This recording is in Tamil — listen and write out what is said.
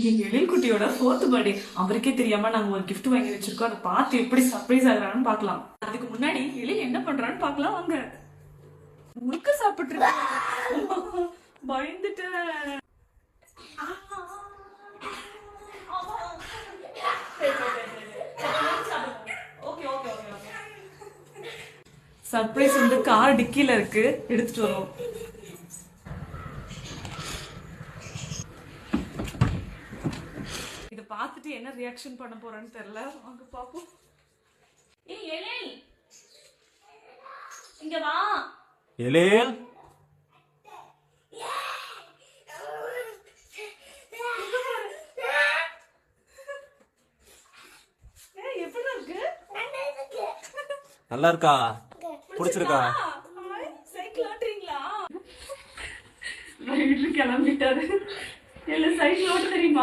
எழில் குட்டியோட 4th பர்த்டே. அவருக்கே தெரியாம நாங்க ஒரு gift வாங்கி வச்சிருக்கோம். அதை பார்த்து எப்படி சர்ப்ரைஸ் ஆகுறான்னு பார்க்கலாம். அதுக்கு முன்னாடி எழில் என்ன பண்றான்னு பார்க்கலாம் வாங்க. முறுக்கு சாப்பிட்டு பயந்துட்டேன். சர்ப்ரைஸ் வந்து கார் டிக்கில இருக்கு, எடுத்துட்டு வரோம். இத பார்த்துட்டு என்ன ரியாக்ஷன் பண்ண போறான்னு தெரியல. வாங்க பாப்போம். ஏய் எழில், இங்க வா. எழில், எப்படி இருக்கு? நல்லா இருக்கா? பிடிச்சிருக்கா? சைக்கிள் ஓட்டுறீங்களா? கிளம்பிட்டாரு. இல்ல சைக்கிள் ஓட்ட தெரியுமா?